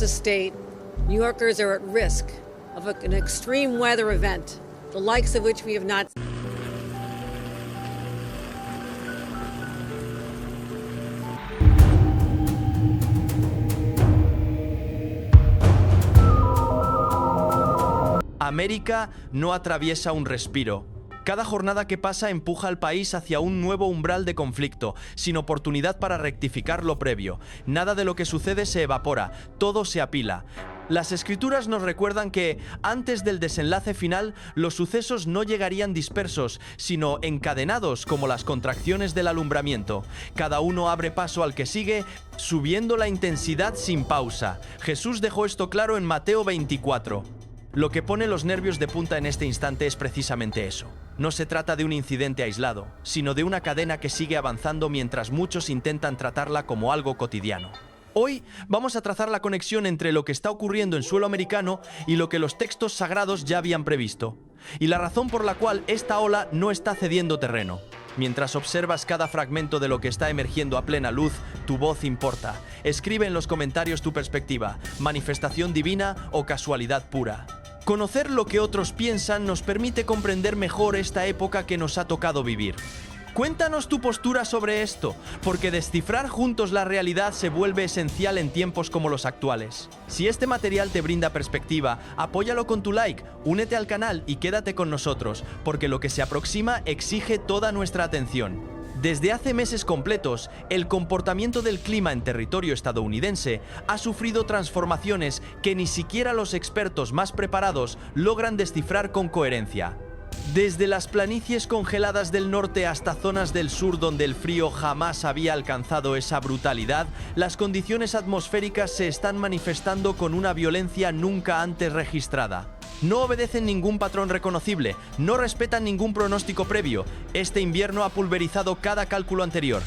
to state, New Yorkers are at risk of an extreme weather event, the likes of which we have not. América no atraviesa un respiro. Cada jornada que pasa empuja al país hacia un nuevo umbral de conflicto, sin oportunidad para rectificar lo previo. Nada de lo que sucede se evapora, todo se apila. Las escrituras nos recuerdan que, antes del desenlace final, los sucesos no llegarían dispersos, sino encadenados como las contracciones del alumbramiento. Cada uno abre paso al que sigue, subiendo la intensidad sin pausa. Jesús dejó esto claro en Mateo 24. Lo que pone los nervios de punta en este instante es precisamente eso. No se trata de un incidente aislado, sino de una cadena que sigue avanzando mientras muchos intentan tratarla como algo cotidiano. Hoy vamos a trazar la conexión entre lo que está ocurriendo en suelo americano y lo que los textos sagrados ya habían previsto, y la razón por la cual esta ola no está cediendo terreno. Mientras observas cada fragmento de lo que está emergiendo a plena luz, tu voz importa. Escribe en los comentarios tu perspectiva, manifestación divina o casualidad pura. Conocer lo que otros piensan nos permite comprender mejor esta época que nos ha tocado vivir. Cuéntanos tu postura sobre esto, porque descifrar juntos la realidad se vuelve esencial en tiempos como los actuales. Si este material te brinda perspectiva, apóyalo con tu like, únete al canal y quédate con nosotros, porque lo que se aproxima exige toda nuestra atención. Desde hace meses completos, el comportamiento del clima en territorio estadounidense ha sufrido transformaciones que ni siquiera los expertos más preparados logran descifrar con coherencia. Desde las planicies congeladas del norte hasta zonas del sur donde el frío jamás había alcanzado esa brutalidad, las condiciones atmosféricas se están manifestando con una violencia nunca antes registrada. No obedecen ningún patrón reconocible, no respetan ningún pronóstico previo. Este invierno ha pulverizado cada cálculo anterior.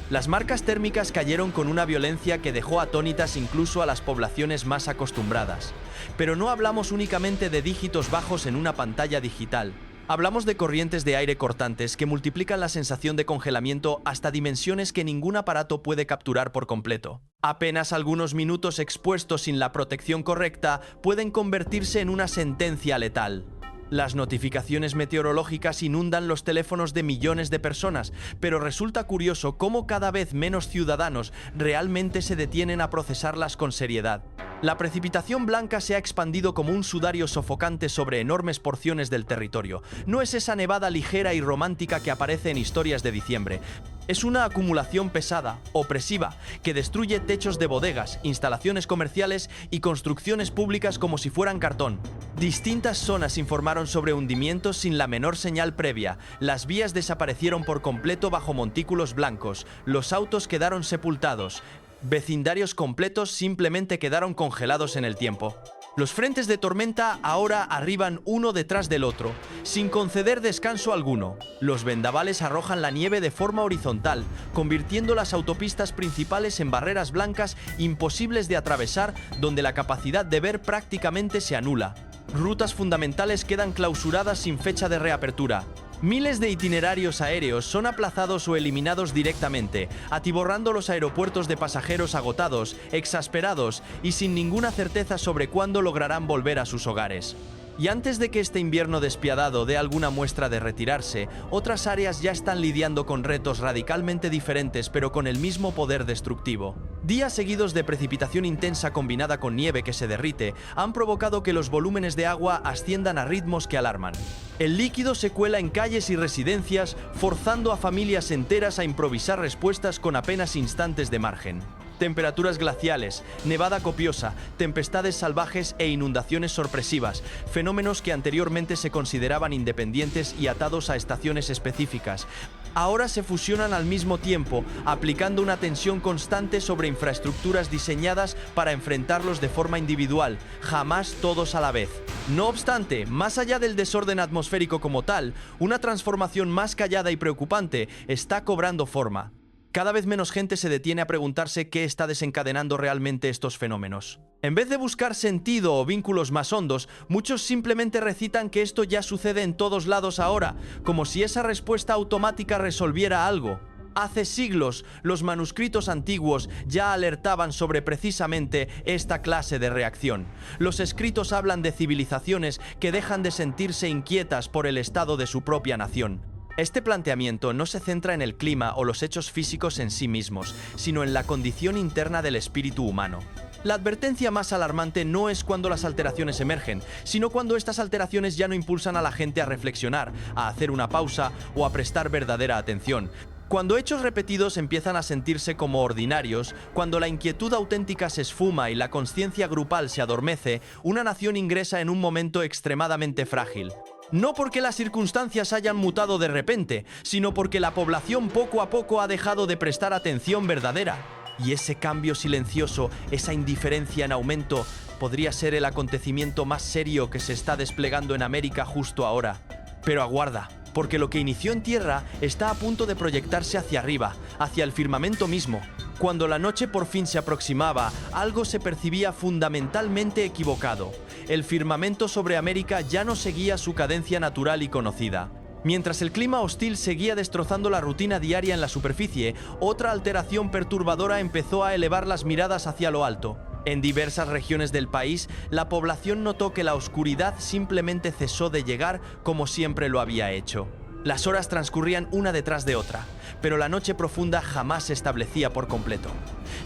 Las marcas térmicas cayeron con una violencia que dejó atónitas incluso a las poblaciones más acostumbradas. Pero no hablamos únicamente de dígitos bajos en una pantalla digital. Hablamos de corrientes de aire cortantes que multiplican la sensación de congelamiento hasta dimensiones que ningún aparato puede capturar por completo. Apenas algunos minutos expuestos sin la protección correcta pueden convertirse en una sentencia letal. Las notificaciones meteorológicas inundan los teléfonos de millones de personas, pero resulta curioso cómo cada vez menos ciudadanos realmente se detienen a procesarlas con seriedad. La precipitación blanca se ha expandido como un sudario sofocante sobre enormes porciones del territorio. No es esa nevada ligera y romántica que aparece en historias de diciembre. Es una acumulación pesada, opresiva, que destruye techos de bodegas, instalaciones comerciales y construcciones públicas como si fueran cartón. Distintas zonas informaron sobre hundimientos sin la menor señal previa. Las vías desaparecieron por completo bajo montículos blancos. Los autos quedaron sepultados. Vecindarios completos simplemente quedaron congelados en el tiempo. Los frentes de tormenta ahora arriban uno detrás del otro, sin conceder descanso alguno. Los vendavales arrojan la nieve de forma horizontal, convirtiendo las autopistas principales en barreras blancas imposibles de atravesar, donde la capacidad de ver prácticamente se anula. Rutas fundamentales quedan clausuradas sin fecha de reapertura. Miles de itinerarios aéreos son aplazados o eliminados directamente, atiborrando los aeropuertos de pasajeros agotados, exasperados y sin ninguna certeza sobre cuándo lograrán volver a sus hogares. Y antes de que este invierno despiadado dé alguna muestra de retirarse, otras áreas ya están lidiando con retos radicalmente diferentes pero con el mismo poder destructivo. Días seguidos de precipitación intensa combinada con nieve que se derrite han provocado que los volúmenes de agua asciendan a ritmos que alarman. El líquido se cuela en calles y residencias, forzando a familias enteras a improvisar respuestas con apenas instantes de margen. Temperaturas glaciales, nevada copiosa, tempestades salvajes e inundaciones sorpresivas, fenómenos que anteriormente se consideraban independientes y atados a estaciones específicas, ahora se fusionan al mismo tiempo, aplicando una tensión constante sobre infraestructuras diseñadas para enfrentarlos de forma individual, jamás todos a la vez. No obstante, más allá del desorden atmosférico como tal, una transformación más callada y preocupante está cobrando forma. Cada vez menos gente se detiene a preguntarse qué está desencadenando realmente estos fenómenos. En vez de buscar sentido o vínculos más hondos, muchos simplemente recitan que esto ya sucede en todos lados ahora, como si esa respuesta automática resolviera algo. Hace siglos, los manuscritos antiguos ya alertaban sobre precisamente esta clase de reacción. Los escritos hablan de civilizaciones que dejan de sentirse inquietas por el estado de su propia nación. Este planteamiento no se centra en el clima o los hechos físicos en sí mismos, sino en la condición interna del espíritu humano. La advertencia más alarmante no es cuando las alteraciones emergen, sino cuando estas alteraciones ya no impulsan a la gente a reflexionar, a hacer una pausa o a prestar verdadera atención. Cuando hechos repetidos empiezan a sentirse como ordinarios, cuando la inquietud auténtica se esfuma y la conciencia grupal se adormece, una nación ingresa en un momento extremadamente frágil. No porque las circunstancias hayan mutado de repente, sino porque la población poco a poco ha dejado de prestar atención verdadera. Y ese cambio silencioso, esa indiferencia en aumento, podría ser el acontecimiento más serio que se está desplegando en América justo ahora. Pero aguarda, porque lo que inició en tierra está a punto de proyectarse hacia arriba, hacia el firmamento mismo. Cuando la noche por fin se aproximaba, algo se percibía fundamentalmente equivocado. El firmamento sobre América ya no seguía su cadencia natural y conocida. Mientras el clima hostil seguía destrozando la rutina diaria en la superficie, otra alteración perturbadora empezó a elevar las miradas hacia lo alto. En diversas regiones del país, la población notó que la oscuridad simplemente cesó de llegar como siempre lo había hecho. Las horas transcurrían una detrás de otra, pero la noche profunda jamás se establecía por completo.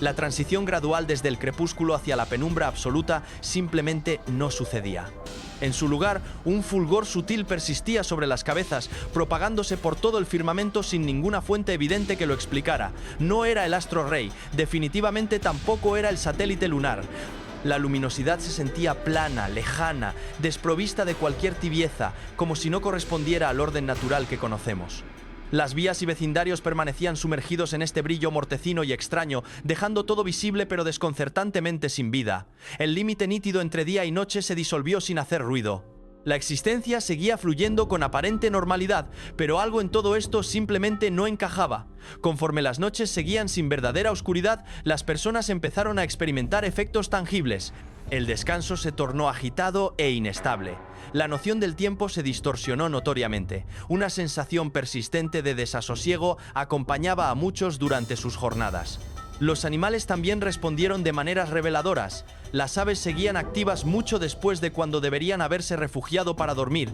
La transición gradual desde el crepúsculo hacia la penumbra absoluta simplemente no sucedía. En su lugar, un fulgor sutil persistía sobre las cabezas, propagándose por todo el firmamento sin ninguna fuente evidente que lo explicara. No era el astro rey, definitivamente tampoco era el satélite lunar. La luminosidad se sentía plana, lejana, desprovista de cualquier tibieza, como si no correspondiera al orden natural que conocemos. Las vías y vecindarios permanecían sumergidos en este brillo mortecino y extraño, dejando todo visible pero desconcertantemente sin vida. El límite nítido entre día y noche se disolvió sin hacer ruido. La existencia seguía fluyendo con aparente normalidad, pero algo en todo esto simplemente no encajaba. Conforme las noches seguían sin verdadera oscuridad, las personas empezaron a experimentar efectos tangibles. El descanso se tornó agitado e inestable. La noción del tiempo se distorsionó notoriamente. Una sensación persistente de desasosiego acompañaba a muchos durante sus jornadas. Los animales también respondieron de maneras reveladoras. Las aves seguían activas mucho después de cuando deberían haberse refugiado para dormir.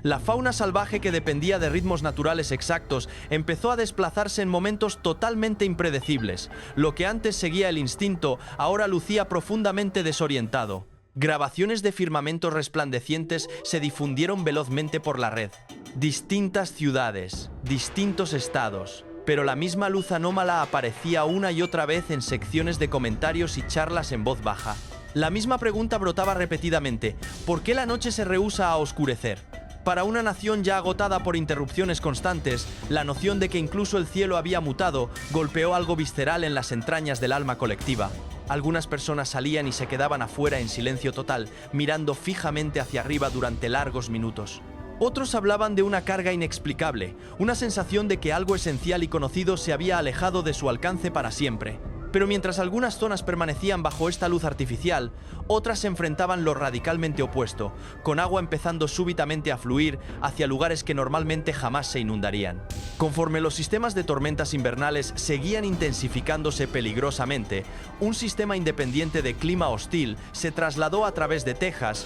La fauna salvaje, que dependía de ritmos naturales exactos, empezó a desplazarse en momentos totalmente impredecibles. Lo que antes seguía el instinto, ahora lucía profundamente desorientado. Grabaciones de firmamentos resplandecientes se difundieron velozmente por la red. Distintas ciudades, distintos estados. Pero la misma luz anómala aparecía una y otra vez en secciones de comentarios y charlas en voz baja. La misma pregunta brotaba repetidamente: ¿por qué la noche se rehúsa a oscurecer? Para una nación ya agotada por interrupciones constantes, la noción de que incluso el cielo había mutado golpeó algo visceral en las entrañas del alma colectiva. Algunas personas salían y se quedaban afuera en silencio total, mirando fijamente hacia arriba durante largos minutos. Otros hablaban de una carga inexplicable, una sensación de que algo esencial y conocido se había alejado de su alcance para siempre. Pero mientras algunas zonas permanecían bajo esta luz artificial, otras enfrentaban lo radicalmente opuesto, con agua empezando súbitamente a fluir hacia lugares que normalmente jamás se inundarían. Conforme los sistemas de tormentas invernales seguían intensificándose peligrosamente, un sistema independiente de clima hostil se trasladó a través de Texas,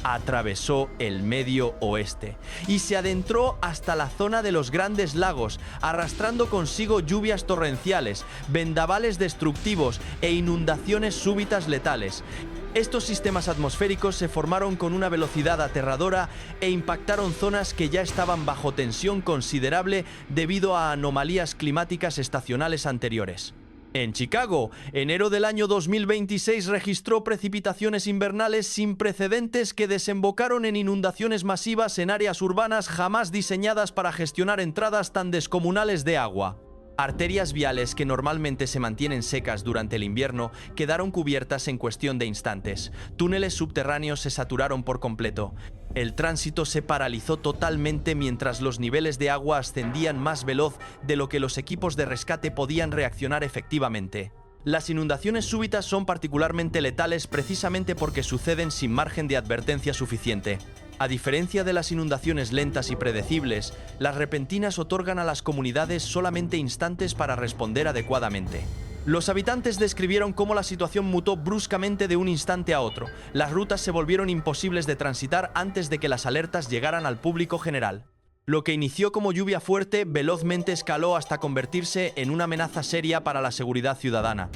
atravesó el Medio Oeste y se adentró hasta la zona de los Grandes Lagos, arrastrando consigo lluvias torrenciales, vendavales destructivos e inundaciones súbitas letales. Estos sistemas atmosféricos se formaron con una velocidad aterradora e impactaron zonas que ya estaban bajo tensión considerable debido a anomalías climáticas estacionales anteriores. En Chicago, enero del año 2026 registró precipitaciones invernales sin precedentes que desembocaron en inundaciones masivas en áreas urbanas jamás diseñadas para gestionar entradas tan descomunales de agua. Arterias viales que normalmente se mantienen secas durante el invierno quedaron cubiertas en cuestión de instantes. Túneles subterráneos se saturaron por completo. El tránsito se paralizó totalmente mientras los niveles de agua ascendían más veloz de lo que los equipos de rescate podían reaccionar efectivamente. Las inundaciones súbitas son particularmente letales precisamente porque suceden sin margen de advertencia suficiente. A diferencia de las inundaciones lentas y predecibles, las repentinas otorgan a las comunidades solamente instantes para responder adecuadamente. Los habitantes describieron cómo la situación mutó bruscamente de un instante a otro. Las rutas se volvieron imposibles de transitar antes de que las alertas llegaran al público general. Lo que inició como lluvia fuerte velozmente escaló hasta convertirse en una amenaza seria para la seguridad ciudadana.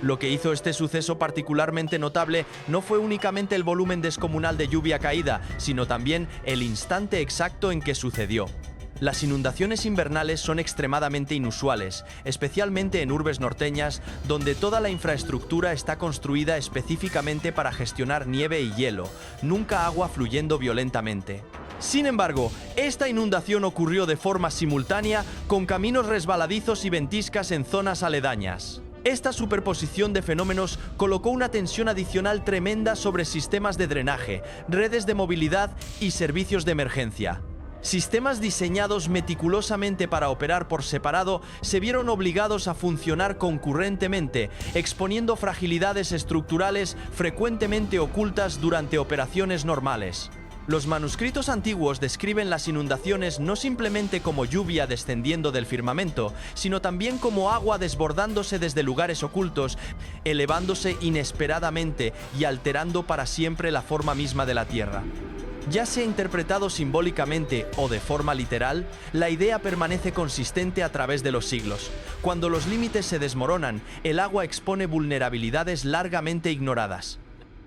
Lo que hizo este suceso particularmente notable no fue únicamente el volumen descomunal de lluvia caída, sino también el instante exacto en que sucedió. Las inundaciones invernales son extremadamente inusuales, especialmente en urbes norteñas, donde toda la infraestructura está construida específicamente para gestionar nieve y hielo, nunca agua fluyendo violentamente. Sin embargo, esta inundación ocurrió de forma simultánea, con caminos resbaladizos y ventiscas en zonas aledañas. Esta superposición de fenómenos colocó una tensión adicional tremenda sobre sistemas de drenaje, redes de movilidad y servicios de emergencia. Sistemas diseñados meticulosamente para operar por separado se vieron obligados a funcionar concurrentemente, exponiendo fragilidades estructurales frecuentemente ocultas durante operaciones normales. Los manuscritos antiguos describen las inundaciones no simplemente como lluvia descendiendo del firmamento, sino también como agua desbordándose desde lugares ocultos, elevándose inesperadamente y alterando para siempre la forma misma de la tierra. Ya sea interpretado simbólicamente o de forma literal, la idea permanece consistente a través de los siglos. Cuando los límites se desmoronan, el agua expone vulnerabilidades largamente ignoradas.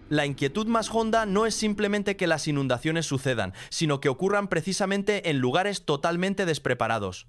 La inquietud más honda no es simplemente que las inundaciones sucedan, sino que ocurran precisamente en lugares totalmente despreparados.